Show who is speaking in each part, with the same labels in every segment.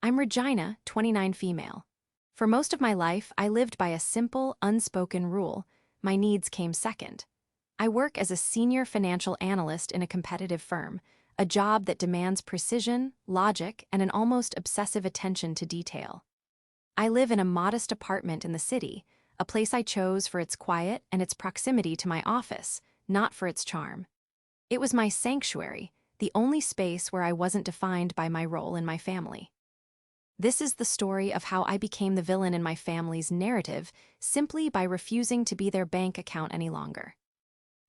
Speaker 1: I'm Regina, 29 female. For most of my life, I lived by a simple, unspoken rule. My needs came second. I work as a senior financial analyst in a competitive firm, a job that demands precision, logic, and an almost obsessive attention to detail. I live in a modest apartment in the city, a place I chose for its quiet and its proximity to my office, not for its charm. It was my sanctuary, the only space where I wasn't defined by my role in my family. This is the story of how I became the villain in my family's narrative simply by refusing to be their bank account any longer.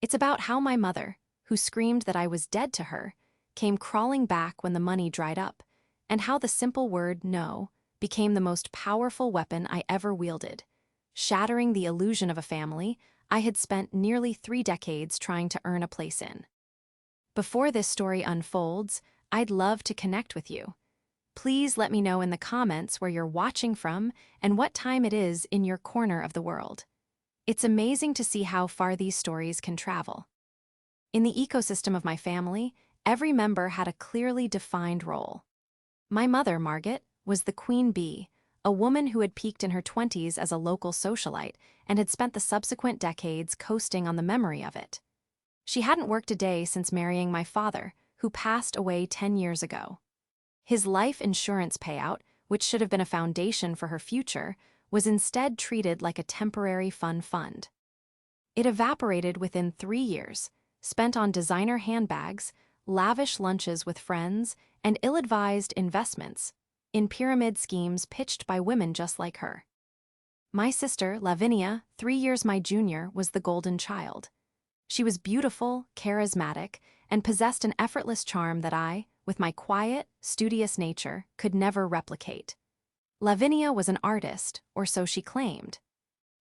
Speaker 1: It's about how my mother, who screamed that I was dead to her, came crawling back when the money dried up, and how the simple word no became the most powerful weapon I ever wielded, shattering the illusion of a family I had spent nearly 3 decades trying to earn a place in. Before this story unfolds, I'd love to connect with you. Please let me know in the comments where you're watching from and what time it is in your corner of the world. It's amazing to see how far these stories can travel. In the ecosystem of my family, every member had a clearly defined role. My mother, Margaret, was the queen bee, a woman who had peaked in her 20s as a local socialite and had spent the subsequent decades coasting on the memory of it. She hadn't worked a day since marrying my father, who passed away 10 years ago. His life insurance payout, which should have been a foundation for her future, was instead treated like a temporary fun fund. It evaporated within 3 years, spent on designer handbags, lavish lunches with friends, and ill-advised investments in pyramid schemes pitched by women just like her. My sister, Lavinia, 3 years my junior, was the golden child. She was beautiful, charismatic, and possessed an effortless charm that I, with my quiet, studious nature, could never replicate. Lavinia was an artist, or so she claimed.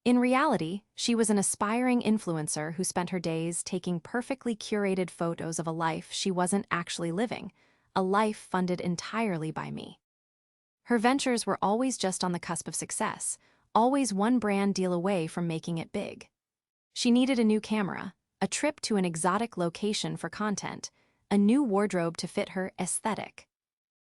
Speaker 1: In reality, she was an aspiring influencer who spent her days taking perfectly curated photos of a life she wasn't actually living, a life funded entirely by me. Her ventures were always just on the cusp of success, always one brand deal away from making it big. She needed a new camera, a trip to an exotic location for content, a new wardrobe to fit her aesthetic.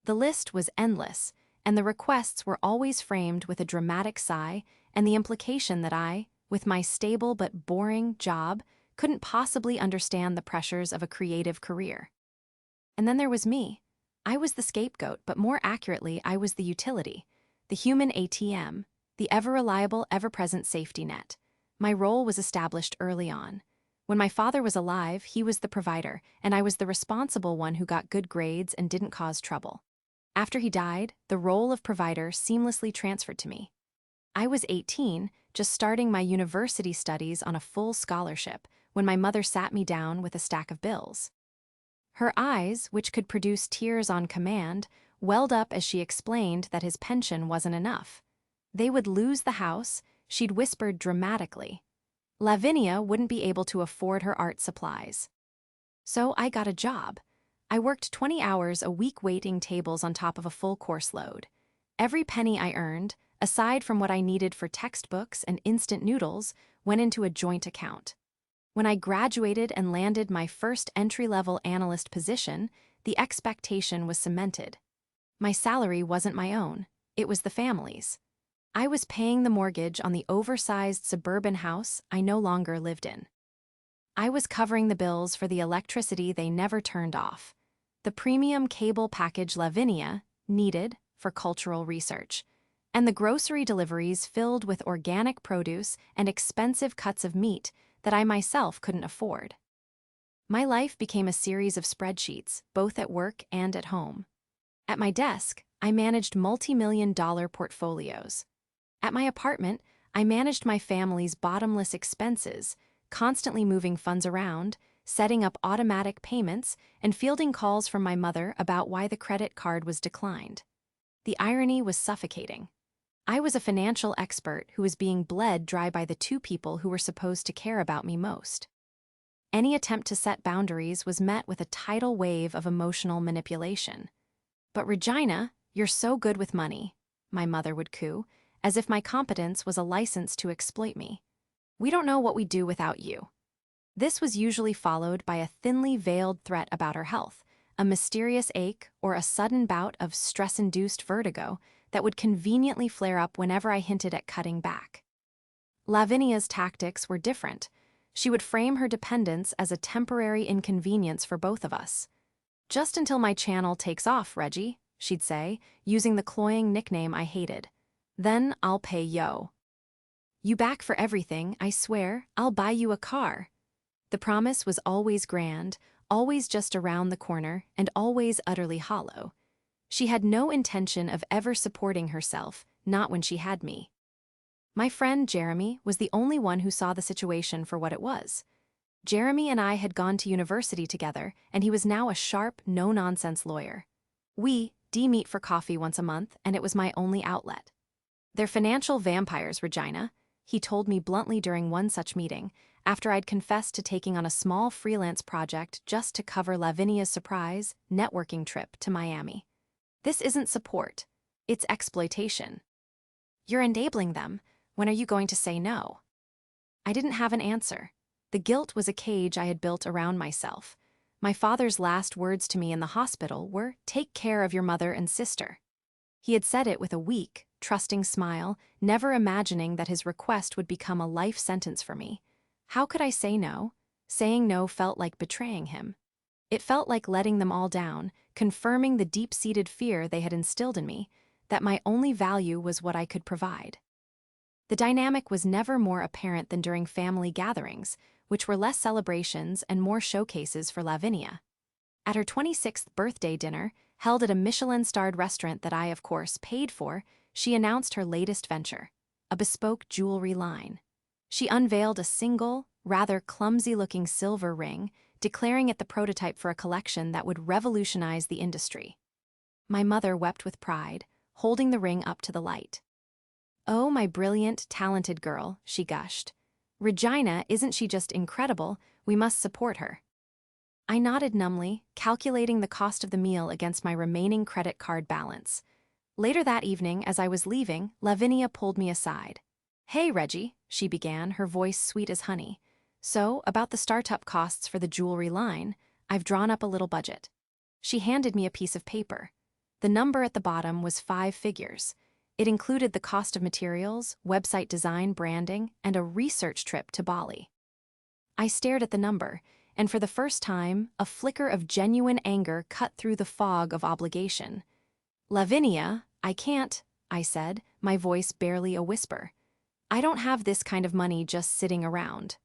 Speaker 1: The list was endless, and the requests were always framed with a dramatic sigh and the implication that I, with my stable but boring job, couldn't possibly understand the pressures of a creative career. And then there was me. I was the scapegoat, but more accurately, I was the utility, the human ATM, the ever-reliable, ever-present safety net. My role was established early on. When my father was alive, he was the provider, and I was the responsible one who got good grades and didn't cause trouble. After he died, the role of provider seamlessly transferred to me. I was 18, just starting my university studies on a full scholarship, when my mother sat me down with a stack of bills. Her eyes, which could produce tears on command, welled up as she explained that his pension wasn't enough. They would lose the house, she'd whispered dramatically. Lavinia wouldn't be able to afford her art supplies. So I got a job. I worked 20 hours a week waiting tables on top of a full course load. Every penny I earned, aside from what I needed for textbooks and instant noodles, went into a joint account. When I graduated and landed my first entry-level analyst position, the expectation was cemented. My salary wasn't my own, it was the family's. I was paying the mortgage on the oversized suburban house I no longer lived in. I was covering the bills for the electricity they never turned off, the premium cable package Lavinia needed for cultural research, and the grocery deliveries filled with organic produce and expensive cuts of meat that I myself couldn't afford. My life became a series of spreadsheets, both at work and at home. At my desk, I managed multi-million-dollar portfolios. At my apartment, I managed my family's bottomless expenses, constantly moving funds around, setting up automatic payments, and fielding calls from my mother about why the credit card was declined. The irony was suffocating. I was a financial expert who was being bled dry by the 2 people who were supposed to care about me most. Any attempt to set boundaries was met with a tidal wave of emotional manipulation. "But Regina, you're so good with money," my mother would coo, as if my competence was a license to exploit me. "We don't know what we'd do without you." This was usually followed by a thinly veiled threat about her health, a mysterious ache, or a sudden bout of stress-induced vertigo that would conveniently flare up whenever I hinted at cutting back. Lavinia's tactics were different. She would frame her dependence as a temporary inconvenience for both of us. "Just until my channel takes off, Reggie," she'd say, using the cloying nickname I hated. "Then I'll pay yo. You back for everything, I swear, I'll buy you a car." The promise was always grand, always just around the corner, and always utterly hollow. She had no intention of ever supporting herself, not when she had me. My friend Jeremy was the only one who saw the situation for what it was. Jeremy and I had gone to university together, and he was now a sharp, no-nonsense lawyer. We'd meet for coffee once a month, and it was my only outlet. "They're financial vampires, Regina," he told me bluntly during one such meeting, after I'd confessed to taking on a small freelance project just to cover Lavinia's surprise networking trip to Miami. "This isn't support. It's exploitation. You're enabling them. When are you going to say no?" I didn't have an answer. The guilt was a cage I had built around myself. My father's last words to me in the hospital were, "Take care of your mother and sister." He had said it with a weak, trusting smile, never imagining that his request would become a life sentence for me. How could I say no? Saying no felt like betraying him. It felt like letting them all down, confirming the deep-seated fear they had instilled in me, that my only value was what I could provide. The dynamic was never more apparent than during family gatherings, which were less celebrations and more showcases for Lavinia. At her 26th birthday dinner, held at a Michelin-starred restaurant that I, of course, paid for, she announced her latest venture, a bespoke jewelry line. She unveiled a single, rather clumsy-looking silver ring, declaring it the prototype for a collection that would revolutionize the industry. My mother wept with pride, holding the ring up to the light. "Oh, my brilliant, talented girl," she gushed. "Regina, isn't she just incredible? We must support her." I nodded numbly, calculating the cost of the meal against my remaining credit card balance. Later that evening, as I was leaving, Lavinia pulled me aside. "Hey, Reggie," she began, her voice sweet as honey. "So, about the startup costs for the jewelry line, I've drawn up a little budget." She handed me a piece of paper. The number at the bottom was 5 figures. It included the cost of materials, website design, branding, and a research trip to Bali. I stared at the number, and for the first time, a flicker of genuine anger cut through the fog of obligation. "Lavinia, I can't," I said, my voice barely a whisper. "I don't have this kind of money just sitting around."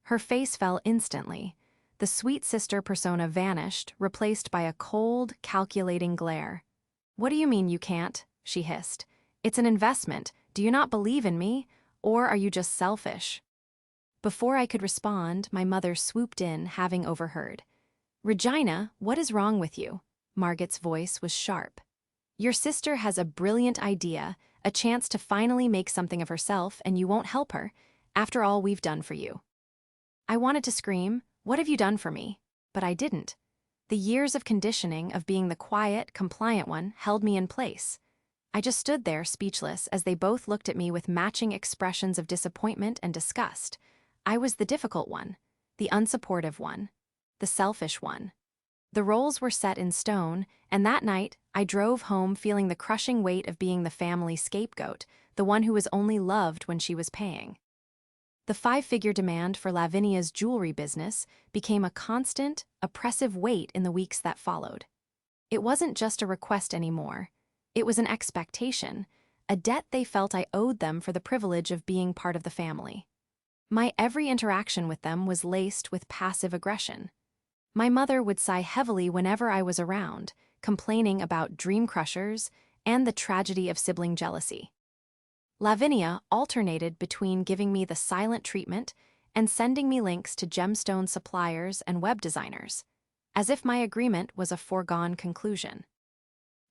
Speaker 1: Her face fell instantly. The sweet sister persona vanished, replaced by a cold, calculating glare. "What do you mean you can't?" she hissed. "It's an investment. Do you not believe in me? Or are you just selfish?" Before I could respond, my mother swooped in, having overheard. "Regina, what is wrong with you?" Margot's voice was sharp. "Your sister has a brilliant idea, a chance to finally make something of herself, and you won't help her, after all we've done for you." I wanted to scream, "What have you done for me?" But I didn't. The years of conditioning of being the quiet, compliant one held me in place. I just stood there speechless as they both looked at me with matching expressions of disappointment and disgust. I was the difficult one, the unsupportive one, the selfish one. The roles were set in stone, and that night I drove home feeling the crushing weight of being the family scapegoat, the one who was only loved when she was paying. The 5-figure demand for Lavinia's jewelry business became a constant, oppressive weight in the weeks that followed. It wasn't just a request anymore. It was an expectation, a debt they felt I owed them for the privilege of being part of the family. My every interaction with them was laced with passive aggression. My mother would sigh heavily whenever I was around, complaining about dream crushers and the tragedy of sibling jealousy. Lavinia alternated between giving me the silent treatment and sending me links to gemstone suppliers and web designers, as if my agreement was a foregone conclusion.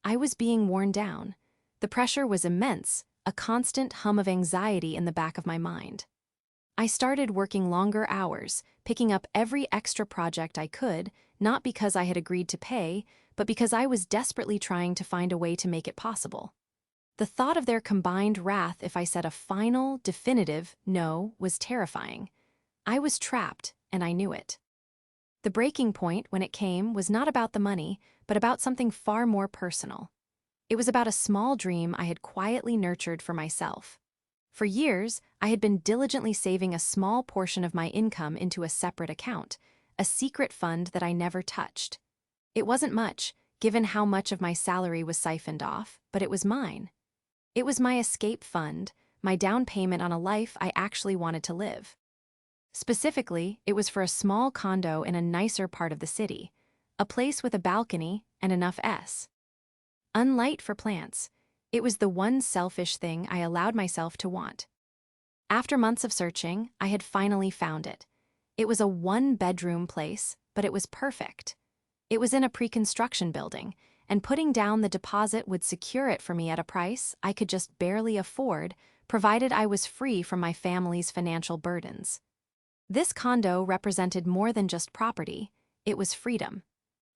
Speaker 1: I was being worn down. The pressure was immense, a constant hum of anxiety in the back of my mind. I started working longer hours, picking up every extra project I could, not because I had agreed to pay, but because I was desperately trying to find a way to make it possible. The thought of their combined wrath if I said a final, definitive no was terrifying. I was trapped, and I knew it. The breaking point, when it came, was not about the money, but about something far more personal. It was about a small dream I had quietly nurtured for myself. For years, I had been diligently saving a small portion of my income into a separate account, a secret fund that I never touched. It wasn't much, given how much of my salary was siphoned off, but it was mine. It was my escape fund, my down payment on a life I actually wanted to live. Specifically, it was for a small condo in a nicer part of the city, a place with a balcony and enough S. Unlight for plants. It was the one selfish thing I allowed myself to want. After months of searching, I had finally found it. It was a one-bedroom place, but it was perfect. It was in a pre-construction building, and putting down the deposit would secure it for me at a price I could just barely afford, provided I was free from my family's financial burdens. This condo represented more than just property, it was freedom.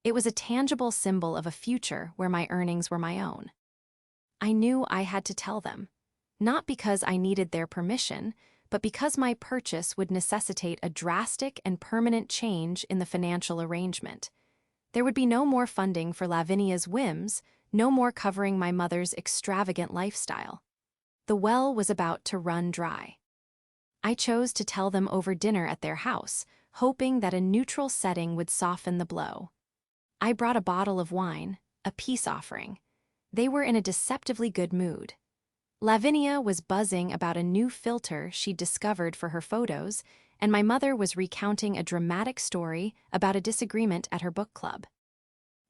Speaker 1: It was a tangible symbol of a future where my earnings were my own. I knew I had to tell them, not because I needed their permission, but because my purchase would necessitate a drastic and permanent change in the financial arrangement. There would be no more funding for Lavinia's whims, no more covering my mother's extravagant lifestyle. The well was about to run dry. I chose to tell them over dinner at their house, hoping that a neutral setting would soften the blow. I brought a bottle of wine, a peace offering. They were in a deceptively good mood. Lavinia was buzzing about a new filter she'd discovered for her photos, and my mother was recounting a dramatic story about a disagreement at her book club.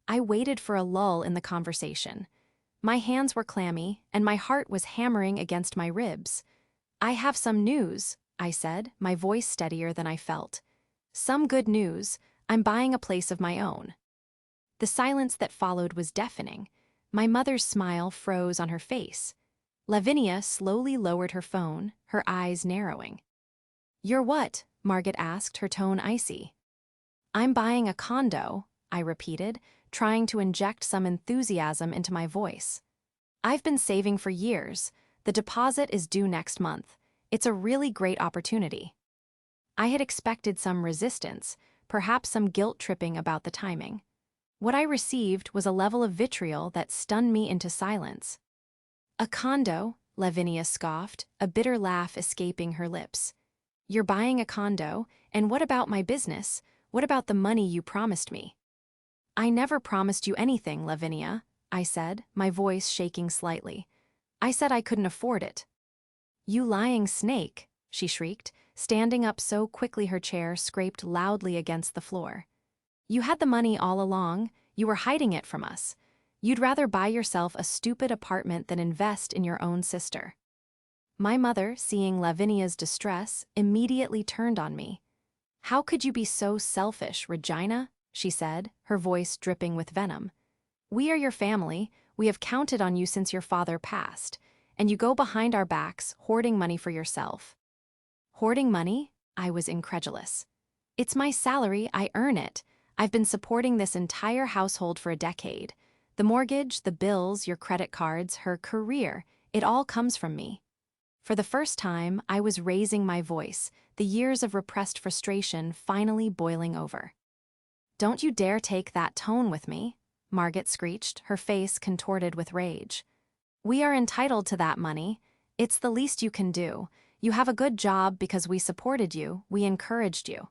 Speaker 1: I waited for a lull in the conversation. My hands were clammy, and my heart was hammering against my ribs. "I have some news," I said, my voice steadier than I felt. "Some good news. I'm buying a place of my own." The silence that followed was deafening. My mother's smile froze on her face. Lavinia slowly lowered her phone, her eyes narrowing. "You're what?" Margaret asked, her tone icy. "I'm buying a condo," I repeated, trying to inject some enthusiasm into my voice. "I've been saving for years. The deposit is due next month. It's a really great opportunity." I had expected some resistance, perhaps some guilt-tripping about the timing. What I received was a level of vitriol that stunned me into silence. "A condo?" Lavinia scoffed, a bitter laugh escaping her lips. "You're buying a condo, and what about my business? What about the money you promised me?" "I never promised you anything, Lavinia," I said, my voice shaking slightly. "I said I couldn't afford it." "You lying snake," she shrieked, standing up so quickly her chair scraped loudly against the floor. "You had the money all along, you were hiding it from us. You'd rather buy yourself a stupid apartment than invest in your own sister." My mother, seeing Lavinia's distress, immediately turned on me. "How could you be so selfish, Regina?" she said, her voice dripping with venom. "We are your family, we have counted on you since your father passed, and you go behind our backs, hoarding money for yourself." "Hoarding money?" I was incredulous. "It's my salary, I earn it. I've been supporting this entire household for a decade. The mortgage, the bills, your credit cards, her career, it all comes from me." For the first time, I was raising my voice, the years of repressed frustration finally boiling over. "Don't you dare take that tone with me," Margaret screeched, her face contorted with rage. "We are entitled to that money. It's the least you can do. You have a good job because we supported you, we encouraged you."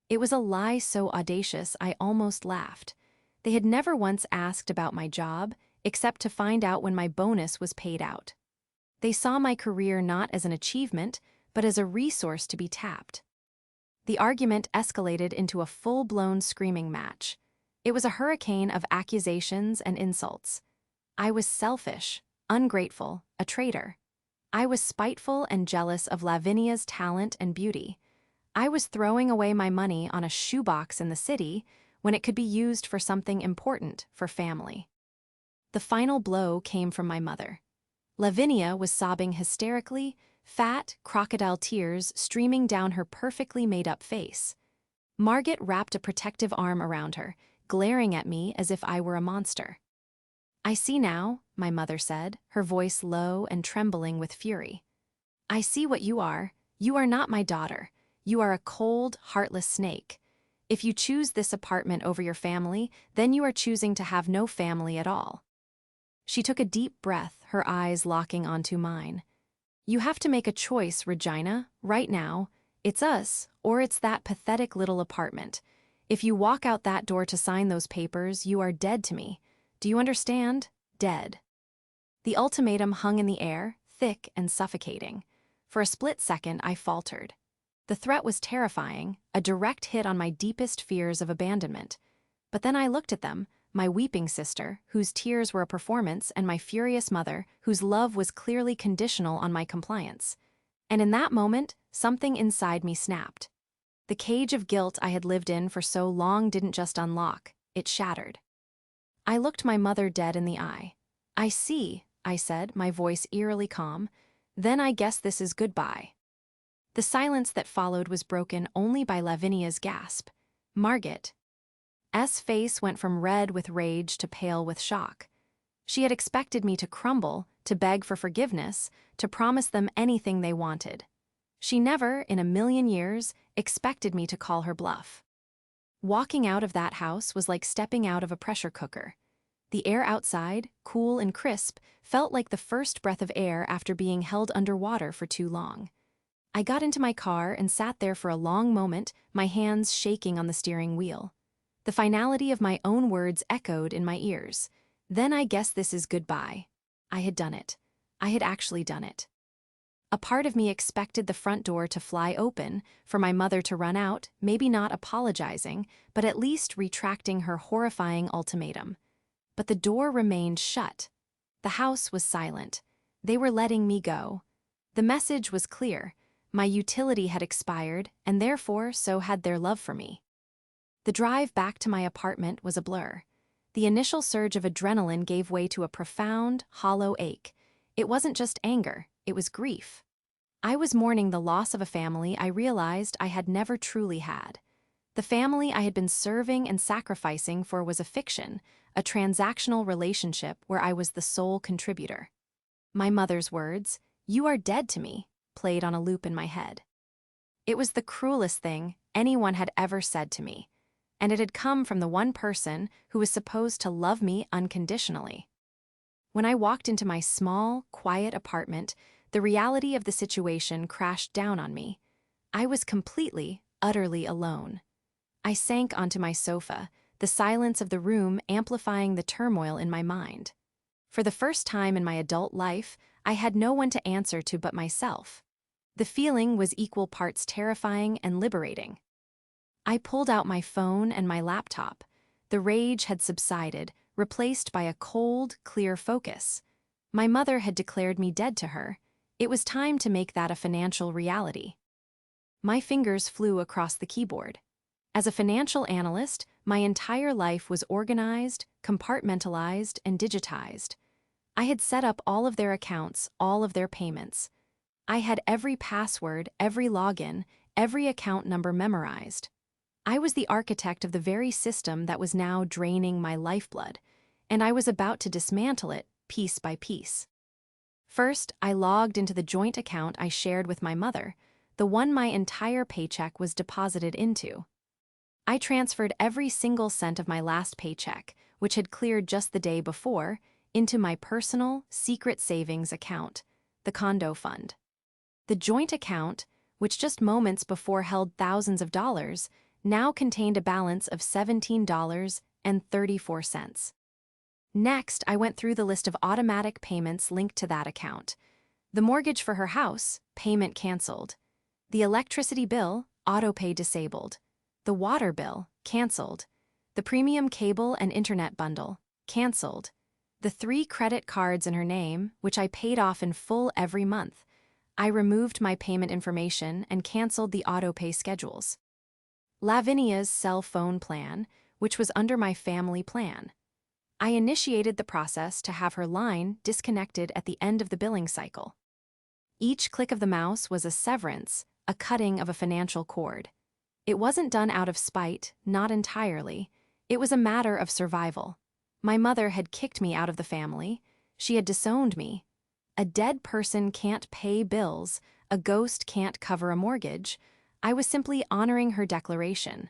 Speaker 1: It was a lie so audacious I almost laughed. They had never once asked about my job, except to find out when my bonus was paid out. They saw my career not as an achievement, but as a resource to be tapped. The argument escalated into a full-blown screaming match. It was a hurricane of accusations and insults. I was selfish, ungrateful, a traitor. I was spiteful and jealous of Lavinia's talent and beauty. I was throwing away my money on a shoebox in the city when it could be used for something important for family. The final blow came from my mother. Lavinia was sobbing hysterically, fat, crocodile tears streaming down her perfectly made-up face. Margaret wrapped a protective arm around her, glaring at me as if I were a monster. "I see now," my mother said, her voice low and trembling with fury. "I see what you are. You are not my daughter. You are a cold, heartless snake. If you choose this apartment over your family, then you are choosing to have no family at all." She took a deep breath, her eyes locking onto mine. "You have to make a choice, Regina, right now. It's us, or it's that pathetic little apartment. If you walk out that door to sign those papers, you are dead to me. Do you understand? Dead." The ultimatum hung in the air, thick and suffocating. For a split second, I faltered. The threat was terrifying, a direct hit on my deepest fears of abandonment. But then I looked at them, my weeping sister, whose tears were a performance, and my furious mother, whose love was clearly conditional on my compliance. And in that moment, something inside me snapped. The cage of guilt I had lived in for so long didn't just unlock, it shattered. I looked my mother dead in the eye. "I see," I said, my voice eerily calm. "Then I guess this is goodbye." The silence that followed was broken only by Lavinia's gasp. "Margit." S. face went from red with rage to pale with shock. She had expected me to crumble, to beg for forgiveness, to promise them anything they wanted. She never, in a million years, expected me to call her bluff. Walking out of that house was like stepping out of a pressure cooker. The air outside, cool and crisp, felt like the first breath of air after being held underwater for too long. I got into my car and sat there for a long moment, my hands shaking on the steering wheel. The finality of my own words echoed in my ears. Then I guess this is goodbye. I had done it. I had actually done it. A part of me expected the front door to fly open, for my mother to run out, maybe not apologizing, but at least retracting her horrifying ultimatum. But the door remained shut. The house was silent. They were letting me go. The message was clear. My utility had expired, and therefore so had their love for me. The drive back to my apartment was a blur. The initial surge of adrenaline gave way to a profound, hollow ache. It wasn't just anger, it was grief. I was mourning the loss of a family I realized I had never truly had. The family I had been serving and sacrificing for was a fiction, a transactional relationship where I was the sole contributor. My mother's words, "You are dead to me," played on a loop in my head. It was the cruelest thing anyone had ever said to me, and it had come from the one person who was supposed to love me unconditionally. When I walked into my small, quiet apartment, the reality of the situation crashed down on me. I was completely, utterly alone. I sank onto my sofa, the silence of the room amplifying the turmoil in my mind. For the first time in my adult life, I had no one to answer to but myself. The feeling was equal parts terrifying and liberating. I pulled out my phone and my laptop. The rage had subsided, replaced by a cold, clear focus. My mother had declared me dead to her. It was time to make that a financial reality. My fingers flew across the keyboard. As a financial analyst, my entire life was organized, compartmentalized, and digitized. I had set up all of their accounts, all of their payments. I had every password, every login, every account number memorized. I was the architect of the very system that was now draining my lifeblood, and I was about to dismantle it piece by piece. First, I logged into the joint account I shared with my mother, the one my entire paycheck was deposited into. I transferred every single cent of my last paycheck, which had cleared just the day before, into my personal, secret savings account, the condo fund. The joint account, which just moments before held thousands of dollars, now contained a balance of $17.34. Next, I went through the list of automatic payments linked to that account. The mortgage for her house, payment canceled. The electricity bill, autopay disabled. The water bill, canceled. The premium cable and internet bundle, canceled. The 3 credit cards in her name, which I paid off in full every month. I removed my payment information and canceled the autopay schedules. Lavinia's cell phone plan, which was under my family plan. I initiated the process to have her line disconnected at the end of the billing cycle. Each click of the mouse was a severance, a cutting of a financial cord. It wasn't done out of spite, not entirely. It was a matter of survival. My mother had kicked me out of the family. She had disowned me. A dead person can't pay bills. A ghost can't cover a mortgage. I was simply honoring her declaration.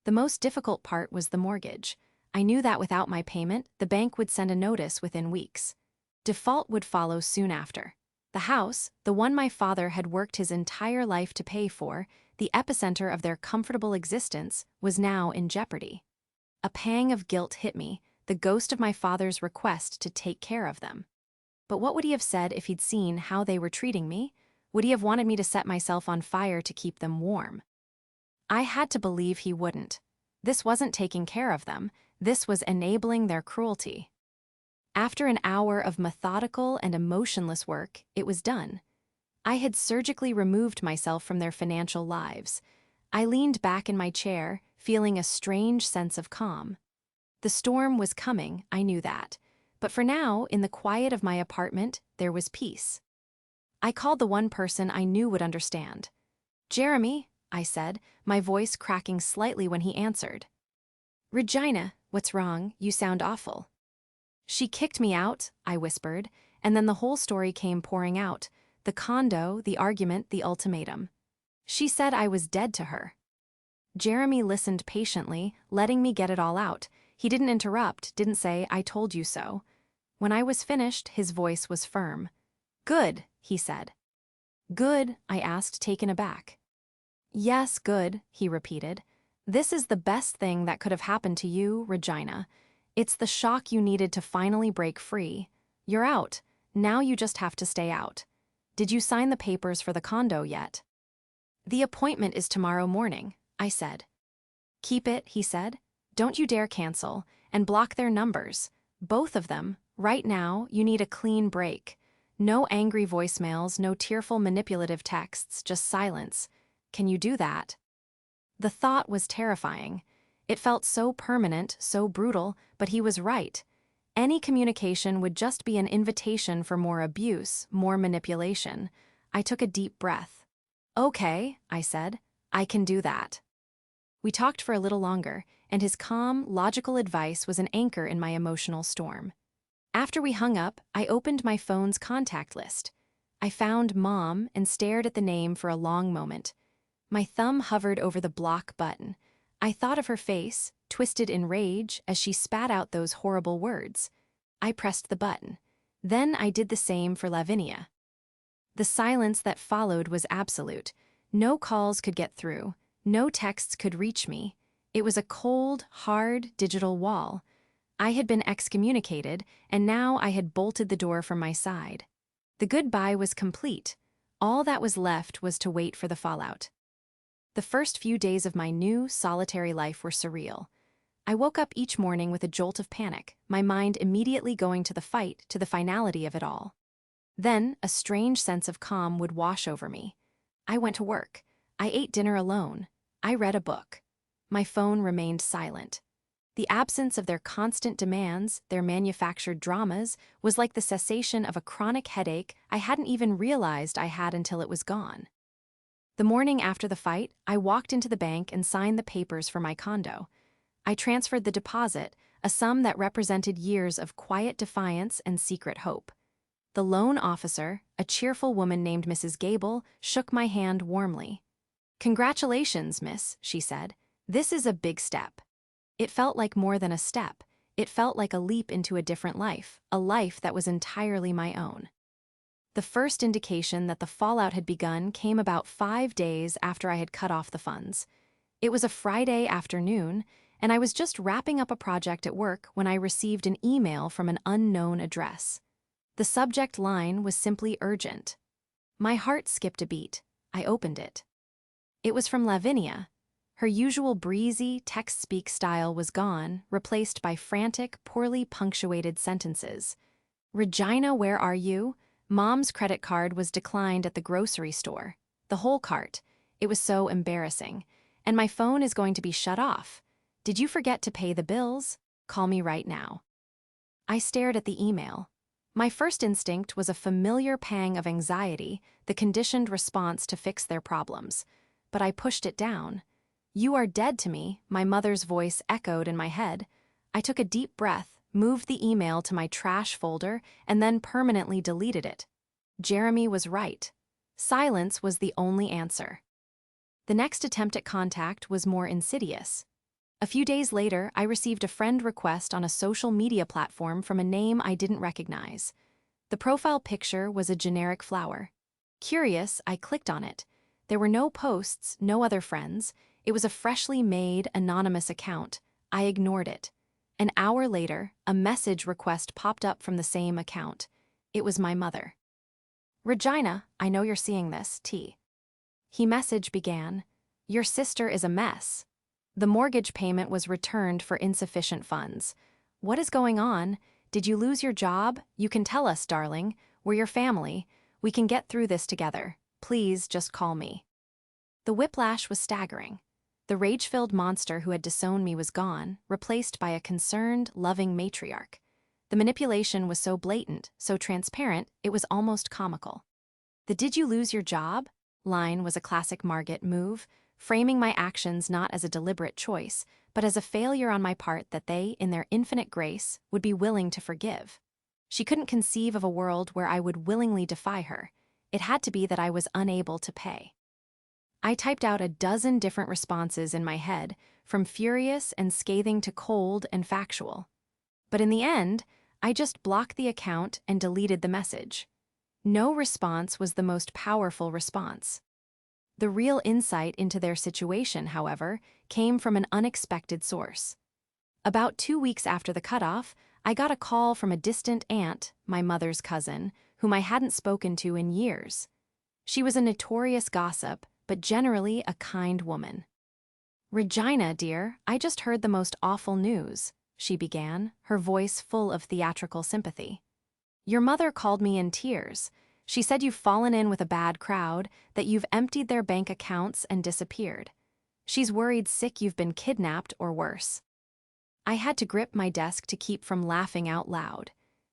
Speaker 1: The most difficult part was the mortgage. I knew that without my payment, the bank would send a notice within weeks. Default would follow soon after. The house, the one my father had worked his entire life to pay for, the epicenter of their comfortable existence, was now in jeopardy. A pang of guilt hit me, the ghost of my father's request to take care of them. But what would he have said if he'd seen how they were treating me? Would he have wanted me to set myself on fire to keep them warm? I had to believe he wouldn't. This wasn't taking care of them, this was enabling their cruelty. After an hour of methodical and emotionless work, it was done. I had surgically removed myself from their financial lives. I leaned back in my chair, feeling a strange sense of calm. The storm was coming, I knew that. But for now, in the quiet of my apartment, there was peace. I called the one person I knew would understand. "Jeremy," I said, my voice cracking slightly when he answered. "Regina, what's wrong? You sound awful." "She kicked me out," I whispered, and then the whole story came pouring out. The condo, the argument, the ultimatum. She said I was dead to her. Jeremy listened patiently, letting me get it all out. He didn't interrupt, didn't say, "I told you so." When I was finished, his voice was firm. "Good," he said. "Good?" I asked, taken aback. "Yes, good," he repeated. "This is the best thing that could have happened to you, Regina. It's the shock you needed to finally break free. You're out. Now you just have to stay out. Did you sign the papers for the condo yet?" "The appointment is tomorrow morning," I said. "Keep it," he said. "Don't you dare cancel, and block their numbers. Both of them. Right now, you need a clean break. No angry voicemails, no tearful manipulative texts, just silence. Can you do that?" The thought was terrifying. It felt so permanent, so brutal, but he was right. Any communication would just be an invitation for more abuse, more manipulation. I took a deep breath. "Okay," I said. "I can do that." We talked for a little longer, and his calm, logical advice was an anchor in my emotional storm. After we hung up, I opened my phone's contact list. I found Mom and stared at the name for a long moment. My thumb hovered over the block button. I thought of her face, twisted in rage, as she spat out those horrible words. I pressed the button. Then I did the same for Lavinia. The silence that followed was absolute. No calls could get through. No texts could reach me. It was a cold, hard, digital wall. I had been excommunicated, and now I had bolted the door from my side. The goodbye was complete. All that was left was to wait for the fallout. The first few days of my new, solitary life were surreal. I woke up each morning with a jolt of panic, my mind immediately going to the fight, to the finality of it all. Then, a strange sense of calm would wash over me. I went to work. I ate dinner alone. I read a book. My phone remained silent. The absence of their constant demands, their manufactured dramas, was like the cessation of a chronic headache I hadn't even realized I had until it was gone. The morning after the fight, I walked into the bank and signed the papers for my condo. I transferred the deposit, a sum that represented years of quiet defiance and secret hope. The loan officer, a cheerful woman named Mrs. Gable, shook my hand warmly. "Congratulations, miss," she said. "This is a big step." It felt like more than a step. It felt like a leap into a different life, a life that was entirely my own. The first indication that the fallout had begun came about 5 days after I had cut off the funds. It was a Friday afternoon, and I was just wrapping up a project at work when I received an email from an unknown address. The subject line was simply urgent. My heart skipped a beat. I opened it. It was from Lavinia. Her usual breezy, text-speak style was gone, replaced by frantic, poorly punctuated sentences. "Regina, where are you? Mom's credit card was declined at the grocery store. The whole cart. It was so embarrassing. And my phone is going to be shut off. Did you forget to pay the bills? Call me right now." I stared at the email. My first instinct was a familiar pang of anxiety, the conditioned response to fix their problems. But I pushed it down. "You are dead to me," my mother's voice echoed in my head. I took a deep breath, moved the email to my trash folder, and then permanently deleted it. Jeremy was right. Silence was the only answer. The next attempt at contact was more insidious. A few days later, I received a friend request on a social media platform from a name I didn't recognize. The profile picture was a generic flower. Curious, I clicked on it. There were no posts, no other friends. It was a freshly made, anonymous account. I ignored it. An hour later, a message request popped up from the same account. It was my mother. "Regina, I know you're seeing this, T." He message began, "Your sister is a mess. The mortgage payment was returned for insufficient funds. What is going on? Did you lose your job? You can tell us, darling. We're your family. We can get through this together. Please just call me." The whiplash was staggering. The rage-filled monster who had disowned me was gone, replaced by a concerned, loving matriarch. The manipulation was so blatant, so transparent, it was almost comical. The "did you lose your job?" line was a classic Margit move, framing my actions not as a deliberate choice, but as a failure on my part that they, in their infinite grace, would be willing to forgive. She couldn't conceive of a world where I would willingly defy her. It had to be that I was unable to pay. I typed out a dozen different responses in my head, from furious and scathing to cold and factual. But in the end, I just blocked the account and deleted the message. No response was the most powerful response. The real insight into their situation, however, came from an unexpected source. About 2 weeks after the cutoff, I got a call from a distant aunt, my mother's cousin, whom I hadn't spoken to in years. She was a notorious gossip, but generally a kind woman. "Regina, dear, I just heard the most awful news," she began, her voice full of theatrical sympathy. "Your mother called me in tears. She said you've fallen in with a bad crowd, that you've emptied their bank accounts and disappeared. She's worried sick you've been kidnapped or worse." I had to grip my desk to keep from laughing out loud.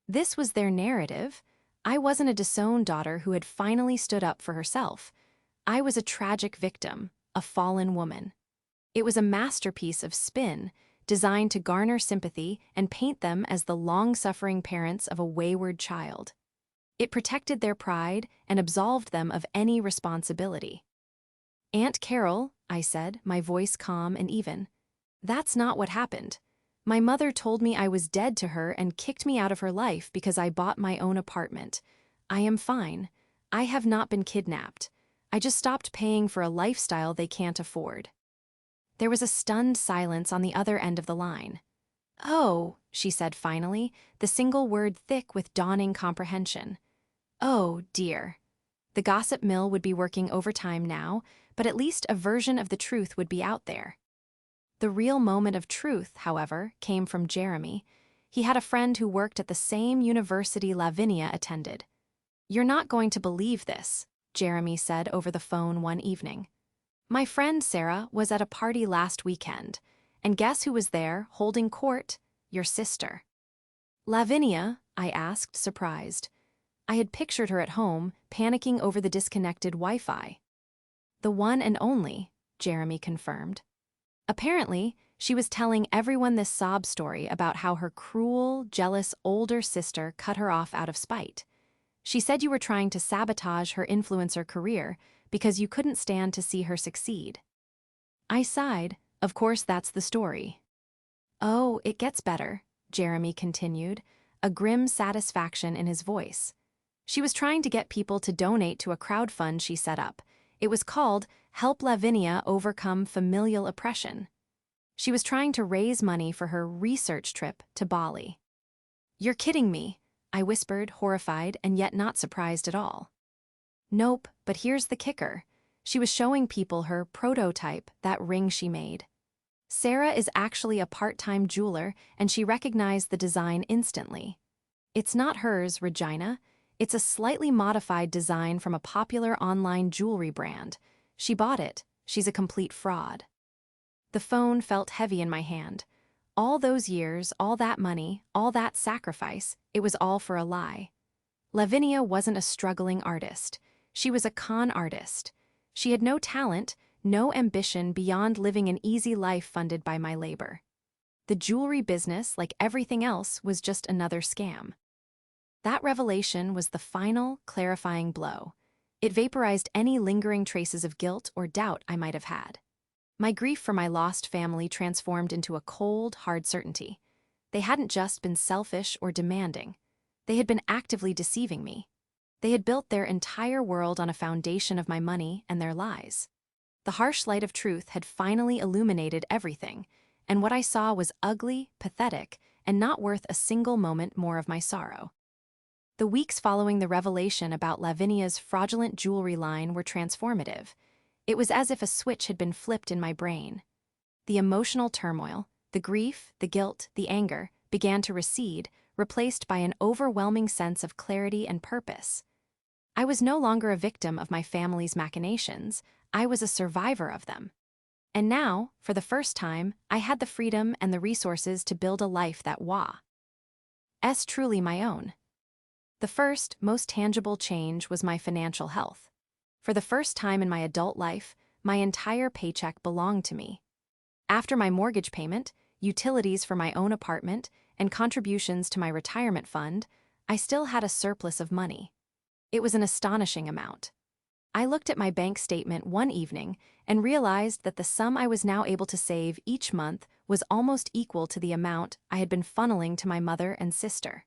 Speaker 1: This was their narrative. I wasn't a disowned daughter who had finally stood up for herself. I was a tragic victim, a fallen woman. It was a masterpiece of spin, designed to garner sympathy and paint them as the long-suffering parents of a wayward child. It protected their pride and absolved them of any responsibility. "Aunt Carol," I said, my voice calm and even, "that's not what happened. My mother told me I was dead to her and kicked me out of her life because I bought my own apartment. I am fine. I have not been kidnapped. I just stopped paying for a lifestyle they can't afford." There was a stunned silence on the other end of the line. "Oh," she said finally, the single word thick with dawning comprehension. "Oh, dear." The gossip mill would be working overtime now, but at least a version of the truth would be out there. The real moment of truth, however, came from Jeremy. He had a friend who worked at the same university Lavinia attended. "You're not going to believe this," Jeremy said over the phone one evening. "My friend Sarah was at a party last weekend, and guess who was there, holding court? Your sister." "Lavinia?" I asked, surprised. I had pictured her at home, panicking over the disconnected Wi-Fi. "The one and only," Jeremy confirmed. Apparently, she was telling everyone this sob story about how her cruel, jealous older sister cut her off out of spite. She said you were trying to sabotage her influencer career because you couldn't stand to see her succeed. I sighed. Of course, that's the story. "Oh, it gets better," Jeremy continued, a grim satisfaction in his voice. "She was trying to get people to donate to a crowdfund she set up. It was called Help Lavinia Overcome Familial Oppression. She was trying to raise money for her research trip to Bali." "You're kidding me," I whispered, horrified and yet not surprised at all. "Nope, but here's the kicker. She was showing people her prototype, that ring she made. Sarah is actually a part-time jeweler, and she recognized the design instantly. It's not hers, Regina. It's a slightly modified design from a popular online jewelry brand. She bought it. She's a complete fraud." The phone felt heavy in my hand. All those years, all that money, all that sacrifice, it was all for a lie. Lavinia wasn't a struggling artist. She was a con artist. She had no talent, no ambition beyond living an easy life funded by my labor. The jewelry business, like everything else, was just another scam. That revelation was the final, clarifying blow. It vaporized any lingering traces of guilt or doubt I might have had. My grief for my lost family transformed into a cold, hard certainty. They hadn't just been selfish or demanding. They had been actively deceiving me. They had built their entire world on a foundation of my money and their lies. The harsh light of truth had finally illuminated everything, and what I saw was ugly, pathetic, and not worth a single moment more of my sorrow. The weeks following the revelation about Lavinia's fraudulent jewelry line were transformative. It was as if a switch had been flipped in my brain. The emotional turmoil, the grief, the guilt, the anger, began to recede, replaced by an overwhelming sense of clarity and purpose. I was no longer a victim of my family's machinations, I was a survivor of them. And now, for the first time, I had the freedom and the resources to build a life that was truly my own. The first, most tangible change was my financial health. For the first time in my adult life, my entire paycheck belonged to me. After my mortgage payment, utilities for my own apartment, and contributions to my retirement fund, I still had a surplus of money. It was an astonishing amount. I looked at my bank statement one evening and realized that the sum I was now able to save each month was almost equal to the amount I had been funneling to my mother and sister.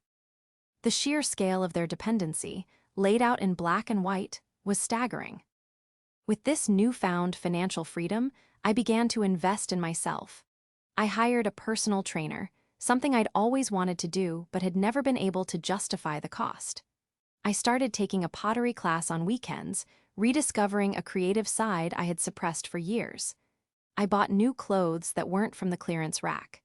Speaker 1: The sheer scale of their dependency, laid out in black and white, was staggering. With this newfound financial freedom, I began to invest in myself. I hired a personal trainer, something I'd always wanted to do but had never been able to justify the cost. I started taking a pottery class on weekends, rediscovering a creative side I had suppressed for years. I bought new clothes that weren't from the clearance rack.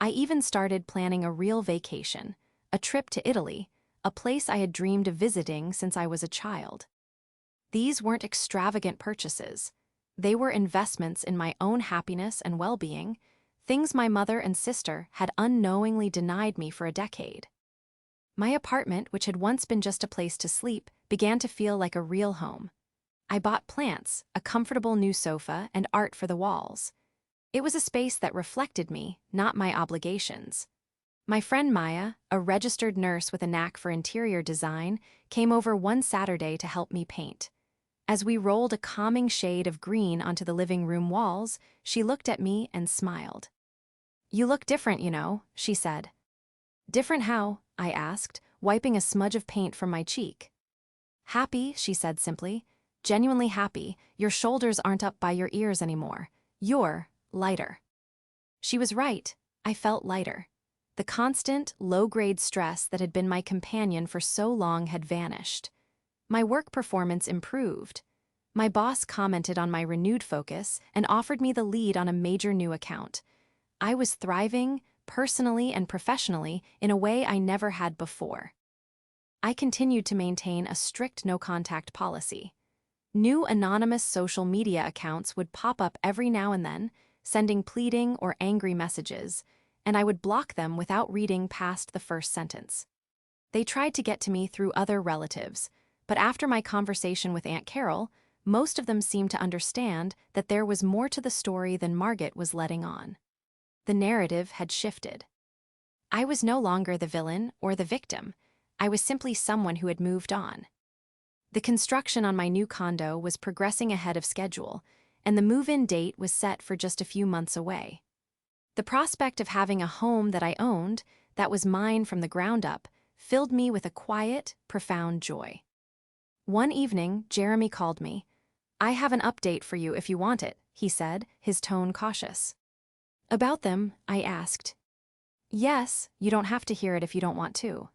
Speaker 1: I even started planning a real vacation, a trip to Italy, a place I had dreamed of visiting since I was a child. These weren't extravagant purchases. They were investments in my own happiness and well-being, things my mother and sister had unknowingly denied me for a decade. My apartment, which had once been just a place to sleep, began to feel like a real home. I bought plants, a comfortable new sofa, and art for the walls. It was a space that reflected me, not my obligations. My friend Maya, a registered nurse with a knack for interior design, came over one Saturday to help me paint. As we rolled a calming shade of green onto the living room walls, she looked at me and smiled. "You look different, you know," she said. "Different how?" I asked, wiping a smudge of paint from my cheek. "Happy," she said simply. "Genuinely happy. Your shoulders aren't up by your ears anymore. You're lighter." She was right. I felt lighter. The constant, low-grade stress that had been my companion for so long had vanished. My work performance improved. My boss commented on my renewed focus and offered me the lead on a major new account. I was thriving, personally and professionally, in a way I never had before. I continued to maintain a strict no-contact policy. New anonymous social media accounts would pop up every now and then, sending pleading or angry messages, and I would block them without reading past the first sentence. They tried to get to me through other relatives, but after my conversation with Aunt Carol, most of them seemed to understand that there was more to the story than Margaret was letting on. The narrative had shifted. I was no longer the villain or the victim. I was simply someone who had moved on. The construction on my new condo was progressing ahead of schedule, and the move-in date was set for just a few months away. The prospect of having a home that I owned, that was mine from the ground up, filled me with a quiet, profound joy. One evening, Jeremy called me. "I have an update for you if you want it," he said, his tone cautious. "About them?" I asked. "Yes, you don't have to hear it if you don't want to."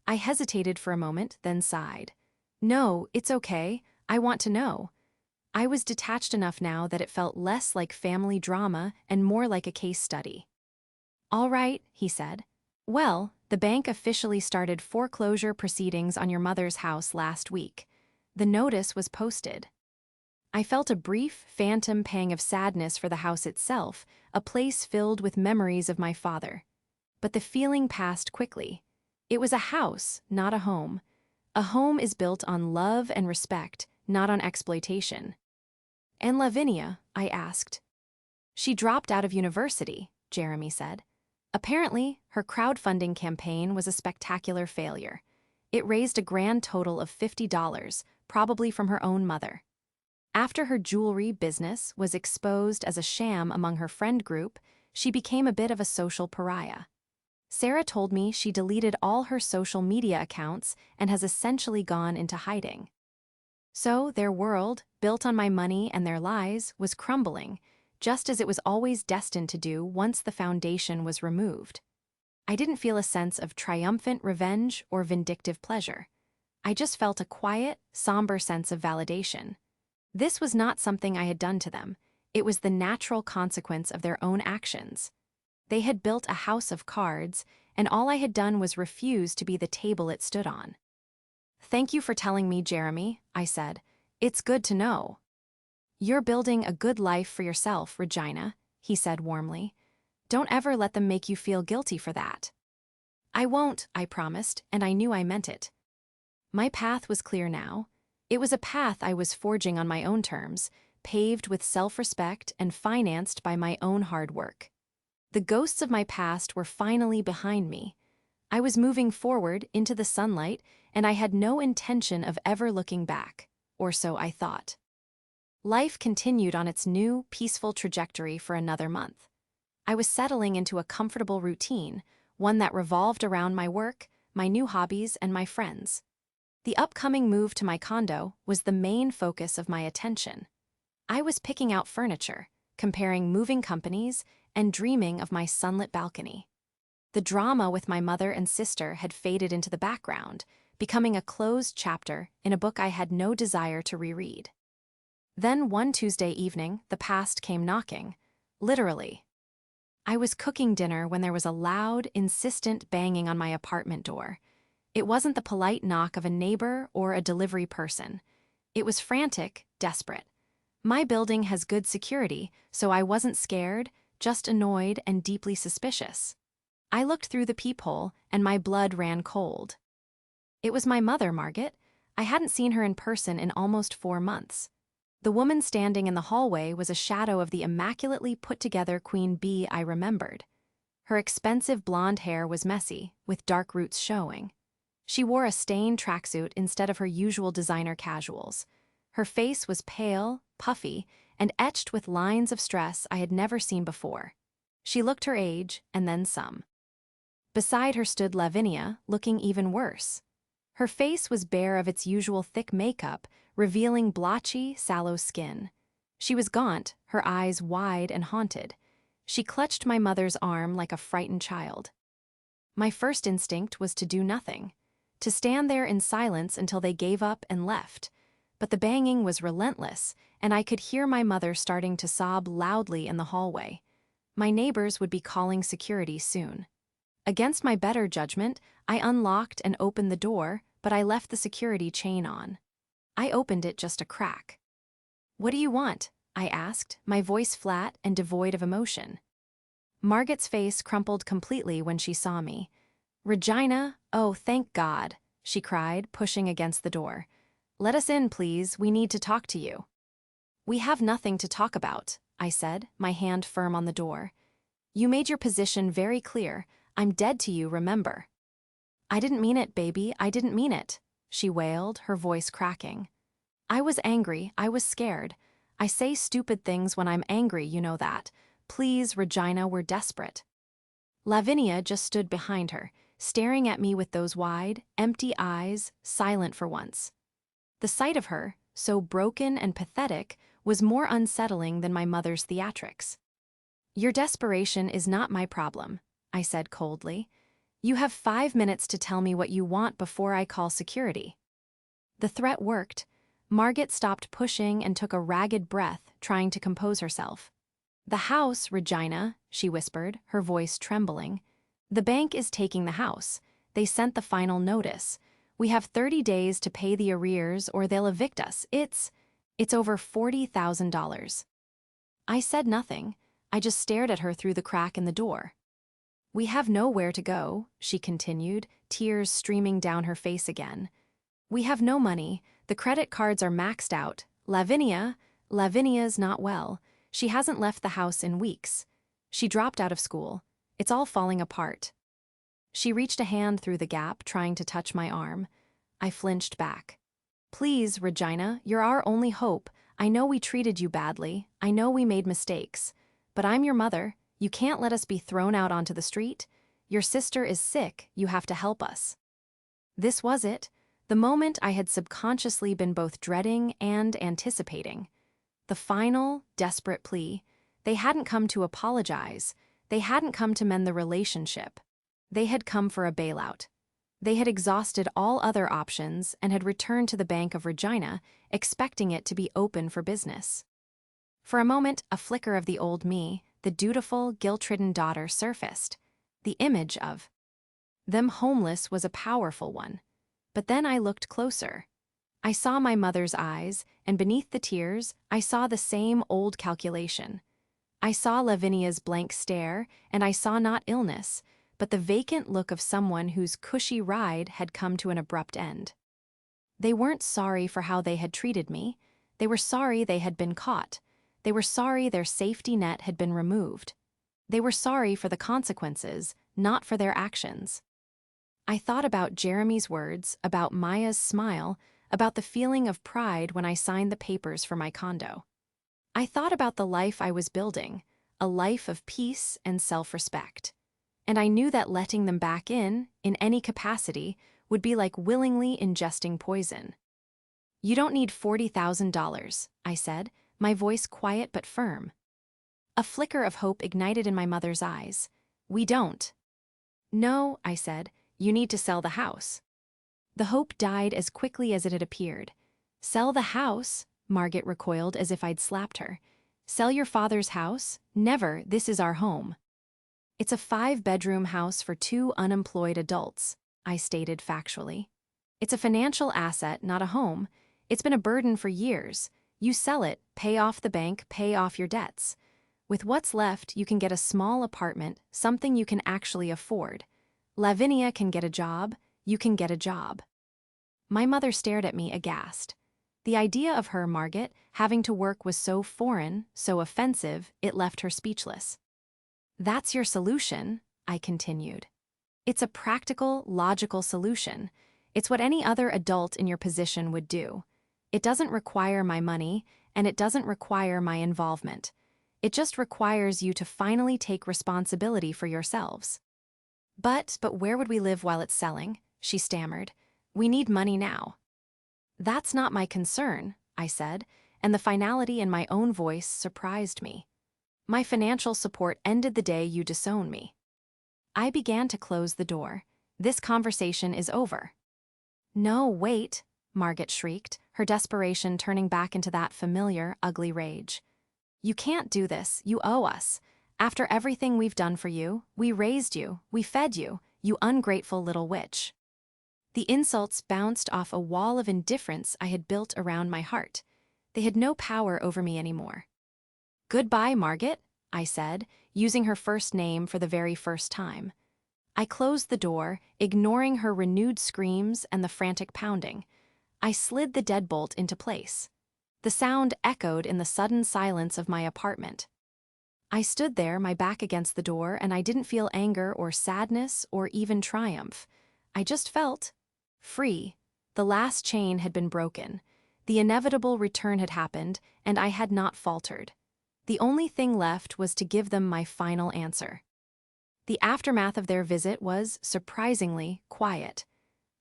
Speaker 1: I hesitated for a moment, then sighed. "No, it's okay. I want to know." I was detached enough now that it felt less like family drama and more like a case study. "All right," he said. "Well, the bank officially started foreclosure proceedings on your mother's house last week. The notice was posted." I felt a brief, phantom pang of sadness for the house itself, a place filled with memories of my father. But the feeling passed quickly. It was a house, not a home. A home is built on love and respect, not on exploitation. "And Lavinia?" I asked. "She dropped out of university," Jeremy said. "Apparently, her crowdfunding campaign was a spectacular failure. It raised a grand total of $50, probably from her own mother." After her jewelry business was exposed as a sham among her friend group, she became a bit of a social pariah. Sarah told me she deleted all her social media accounts and has essentially gone into hiding. So their world, built on my money and their lies, was crumbling, just as it was always destined to do once the foundation was removed. I didn't feel a sense of triumphant revenge or vindictive pleasure. I just felt a quiet, somber sense of validation. This was not something I had done to them. It was the natural consequence of their own actions. They had built a house of cards, and all I had done was refuse to be the table it stood on. "Thank you for telling me, Jeremy," I said. "It's good to know." "You're building a good life for yourself, Regina," he said warmly. "Don't ever let them make you feel guilty for that." "I won't," I promised, and I knew I meant it. My path was clear now. It was a path I was forging on my own terms, paved with self-respect and financed by my own hard work. The ghosts of my past were finally behind me. I was moving forward into the sunlight, and I had no intention of ever looking back, or so I thought. Life continued on its new, peaceful trajectory for another month. I was settling into a comfortable routine, one that revolved around my work, my new hobbies, and my friends. The upcoming move to my condo was the main focus of my attention. I was picking out furniture, comparing moving companies, and dreaming of my sunlit balcony. The drama with my mother and sister had faded into the background, becoming a closed chapter in a book I had no desire to reread. Then one Tuesday evening, the past came knocking, literally. I was cooking dinner when there was a loud, insistent banging on my apartment door. It wasn't the polite knock of a neighbor or a delivery person. It was frantic, desperate. My building has good security, so I wasn't scared, just annoyed and deeply suspicious. I looked through the peephole, and my blood ran cold. It was my mother, Margaret. I hadn't seen her in person in almost 4 months. The woman standing in the hallway was a shadow of the immaculately put-together Queen Bee I remembered. Her expensive blonde hair was messy, with dark roots showing. She wore a stained tracksuit instead of her usual designer casuals. Her face was pale, puffy, and etched with lines of stress I had never seen before. She looked her age, and then some. Beside her stood Lavinia, looking even worse. Her face was bare of its usual thick makeup, revealing blotchy, sallow skin. She was gaunt, her eyes wide and haunted. She clutched my mother's arm like a frightened child. My first instinct was to do nothing, to stand there in silence until they gave up and left. But the banging was relentless, and I could hear my mother starting to sob loudly in the hallway. My neighbors would be calling security soon. Against my better judgment, I unlocked and opened the door, but I left the security chain on. I opened it just a crack. "What do you want?" I asked, my voice flat and devoid of emotion. Margaret's face crumpled completely when she saw me. "Regina, oh, thank God," she cried, pushing against the door. "Let us in, please. We need to talk to you." "We have nothing to talk about," I said, my hand firm on the door. "You made your position very clear. I'm dead to you, remember." "I didn't mean it, baby. I didn't mean it," she wailed, her voice cracking. "I was angry. I was scared. I say stupid things when I'm angry, you know that. Please, Regina, we're desperate." Lavinia just stood behind her, staring at me with those wide, empty eyes, silent for once. The sight of her, so broken and pathetic, was more unsettling than my mother's theatrics. "Your desperation is not my problem," I said coldly. "You have 5 minutes to tell me what you want before I call security." The threat worked. Margaret stopped pushing and took a ragged breath, trying to compose herself. "The house, Regina," she whispered, her voice trembling. "The bank is taking the house. They sent the final notice. We have 30 days to pay the arrears or they'll evict us. It's over $40,000. I said nothing. I just stared at her through the crack in the door. "We have nowhere to go," she continued, tears streaming down her face again. "We have no money. The credit cards are maxed out. Lavinia's not well. She hasn't left the house in weeks. She dropped out of school. It's all falling apart." She reached a hand through the gap, trying to touch my arm. I flinched back. "Please, Regina, you're our only hope. I know we treated you badly, I know we made mistakes, but I'm your mother, you can't let us be thrown out onto the street. Your sister is sick, you have to help us." This was it, the moment I had subconsciously been both dreading and anticipating. The final, desperate plea. They hadn't come to apologize. They hadn't come to mend the relationship. They had come for a bailout. They had exhausted all other options and had returned to the Bank of Regina, expecting it to be open for business. For a moment, a flicker of the old me, the dutiful, guilt-ridden daughter, surfaced. The image of them homeless was a powerful one. But then I looked closer. I saw my mother's eyes, and beneath the tears, I saw the same old calculation. I saw Lavinia's blank stare, and I saw not illness, but the vacant look of someone whose cushy ride had come to an abrupt end. They weren't sorry for how they had treated me. They were sorry they had been caught. They were sorry their safety net had been removed. They were sorry for the consequences, not for their actions. I thought about Jeremy's words, about Maya's smile, about the feeling of pride when I signed the papers for my condo. I thought about the life I was building, a life of peace and self-respect. And I knew that letting them back in any capacity, would be like willingly ingesting poison. "You don't need $40,000, I said, my voice quiet but firm. A flicker of hope ignited in my mother's eyes. "We don't." "No," I said, "you need to sell the house." The hope died as quickly as it had appeared. "Sell the house?" Margaret recoiled as if I'd slapped her. "Sell your father's house? Never, this is our home." "It's a 5-bedroom house for 2 unemployed adults," I stated factually. "It's a financial asset, not a home. It's been a burden for years. You sell it, pay off the bank, pay off your debts. With what's left, you can get a small apartment, something you can actually afford. Lavinia can get a job, you can get a job." My mother stared at me aghast. The idea of her, Margaret, having to work was so foreign, so offensive, it left her speechless. "That's your solution," I continued. "It's a practical, logical solution. It's what any other adult in your position would do. It doesn't require my money, and it doesn't require my involvement. It just requires you to finally take responsibility for yourselves." But where would we live while it's selling?" she stammered. "We need money now." "That's not my concern," I said, and the finality in my own voice surprised me. "My financial support ended the day you disown me." I began to close the door. "This conversation is over." "No, wait," Margaret shrieked, her desperation turning back into that familiar, ugly rage. "You can't do this, you owe us. After everything we've done for you, we raised you, we fed you, you ungrateful little witch." The insults bounced off a wall of indifference I had built around my heart. They had no power over me anymore. "Goodbye, Margaret," I said, using her first name for the very first time. I closed the door, ignoring her renewed screams and the frantic pounding. I slid the deadbolt into place. The sound echoed in the sudden silence of my apartment. I stood there, my back against the door, and I didn't feel anger or sadness or even triumph. I just felt free. The last chain had been broken. The inevitable return had happened, and I had not faltered. The only thing left was to give them my final answer. The aftermath of their visit was, surprisingly, quiet.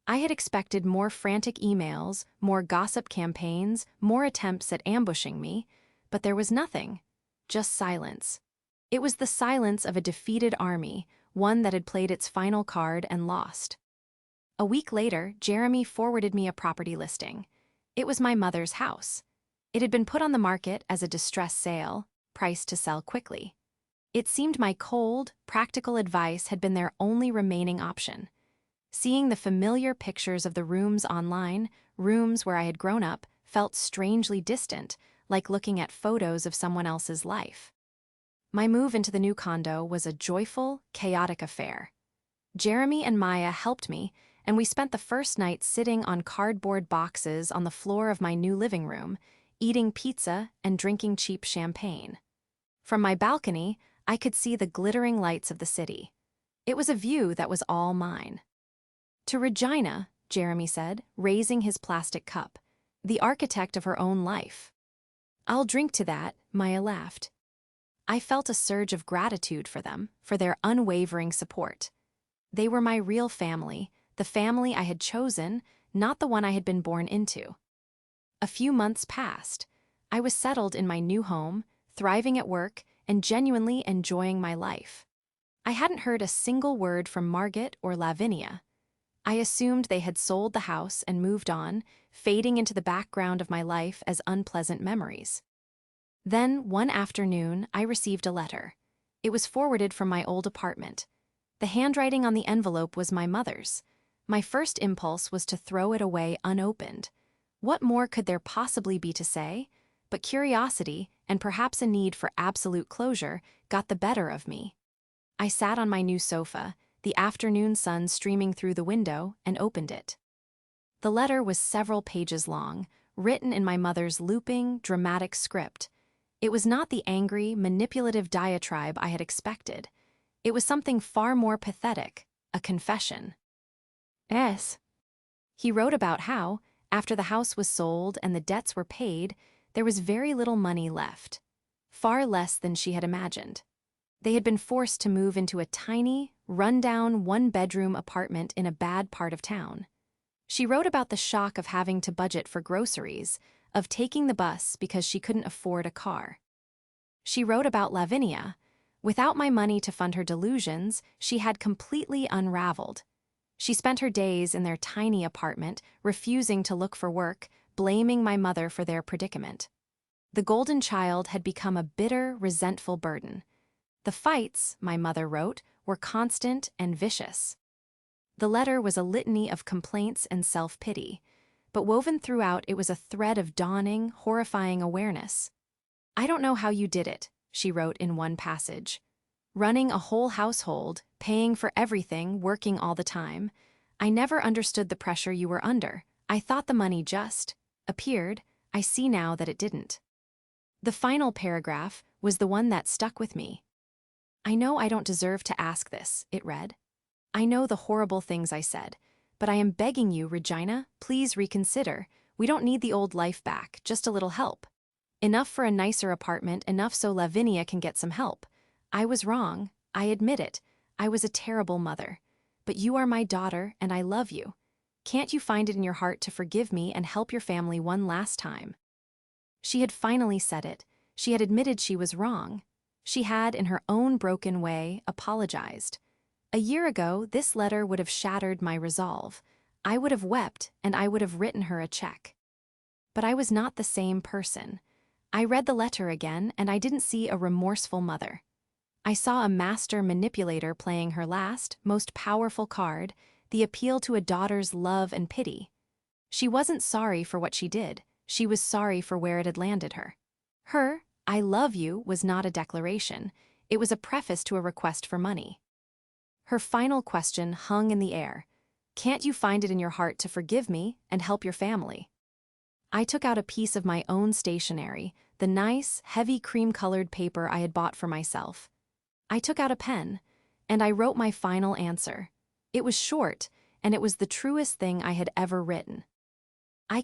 Speaker 1: I had expected more frantic emails, more gossip campaigns, more attempts at ambushing me, but there was nothing. Just silence. It was the silence of a defeated army, one that had played its final card and lost. A week later, Jeremy forwarded me a property listing. It was my mother's house. It had been put on the market as a distress sale, priced to sell quickly. It seemed my cold, practical advice had been their only remaining option. Seeing the familiar pictures of the rooms online, rooms where I had grown up, felt strangely distant, like looking at photos of someone else's life. My move into the new condo was a joyful, chaotic affair. Jeremy and Maya helped me, and we spent the first night sitting on cardboard boxes on the floor of my new living room, eating pizza and drinking cheap champagne. From my balcony, I could see the glittering lights of the city. It was a view that was all mine. "To Regina," Jeremy said, raising his plastic cup, "the architect of her own life." "I'll drink to that," Maya laughed. I felt a surge of gratitude for them, for their unwavering support. They were my real family, the family I had chosen, not the one I had been born into. A few months passed. I was settled in my new home, thriving at work, and genuinely enjoying my life. I hadn't heard a single word from Margit or Lavinia. I assumed they had sold the house and moved on, fading into the background of my life as unpleasant memories. Then, one afternoon, I received a letter. It was forwarded from my old apartment. The handwriting on the envelope was my mother's. My first impulse was to throw it away unopened. What more could there possibly be to say? But curiosity, and perhaps a need for absolute closure, got the better of me. I sat on my new sofa, the afternoon sun streaming through the window, and opened it. The letter was several pages long, written in my mother's looping, dramatic script. It was not the angry, manipulative diatribe I had expected. It was something far more pathetic, a confession. S. He wrote about how, after the house was sold and the debts were paid, there was very little money left. Far less than she had imagined. They had been forced to move into a tiny, run-down, one-bedroom apartment in a bad part of town. She wrote about the shock of having to budget for groceries, of taking the bus because she couldn't afford a car. She wrote about Lavinia. Without my money to fund her delusions, she had completely unraveled. She spent her days in their tiny apartment, refusing to look for work, blaming my mother for their predicament. The golden child had become a bitter, resentful burden. The fights, my mother wrote, were constant and vicious. The letter was a litany of complaints and self-pity, but woven throughout it was a thread of dawning, horrifying awareness. "I don't know how you did it," she wrote in one passage. "Running a whole household, paying for everything, working all the time. I never understood the pressure you were under. I thought the money just appeared. I see now that it didn't." The final paragraph was the one that stuck with me. "I know I don't deserve to ask this," it read. "I know the horrible things I said. But I am begging you, Regina, please reconsider. We don't need the old life back, just a little help. Enough for a nicer apartment, enough so Lavinia can get some help. I was wrong, I admit it. I was a terrible mother. But you are my daughter, and I love you. Can't you find it in your heart to forgive me and help your family one last time?" She had finally said it. She had admitted she was wrong. She had, in her own broken way, apologized. A year ago, this letter would have shattered my resolve. I would have wept, and I would have written her a check. But I was not the same person. I read the letter again, and I didn't see a remorseful mother. I saw a master manipulator playing her last, most powerful card, the appeal to a daughter's love and pity. She wasn't sorry for what she did. She was sorry for where it had landed her. Her "I love you" was not a declaration. It was a preface to a request for money. Her final question hung in the air. "Can't you find it in your heart to forgive me and help your family?" I took out a piece of my own stationery, the nice, heavy cream-colored paper I had bought for myself. I took out a pen, and I wrote my final answer. It was short, and it was the truest thing I had ever written. I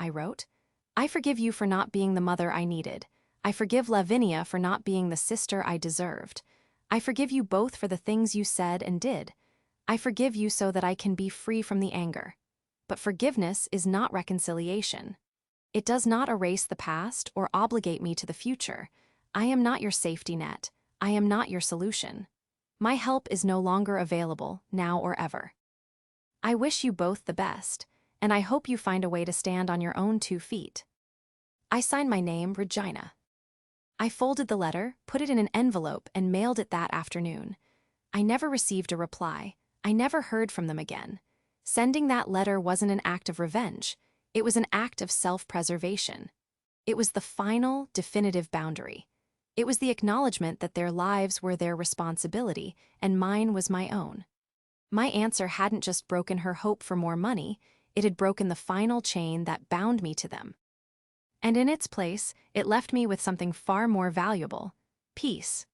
Speaker 1: wrote. "I forgive you for not being the mother I needed. I forgive Lavinia for not being the sister I deserved. I forgive you both for the things you said and did. I forgive you so that I can be free from the anger. But forgiveness is not reconciliation. It does not erase the past or obligate me to the future. I am not your safety net. I am not your solution. My help is no longer available, now or ever. I wish you both the best, and I hope you find a way to stand on your own 2 feet. I signed my name, Regina." I folded the letter, put it in an envelope, and mailed it that afternoon. I never received a reply. I never heard from them again. Sending that letter wasn't an act of revenge. It was an act of self-preservation. It was the final, definitive boundary. It was the acknowledgement that their lives were their responsibility, and mine was my own. My answer hadn't just broken her hope for more money, it had broken the final chain that bound me to them. And in its place, it left me with something far more valuable: peace.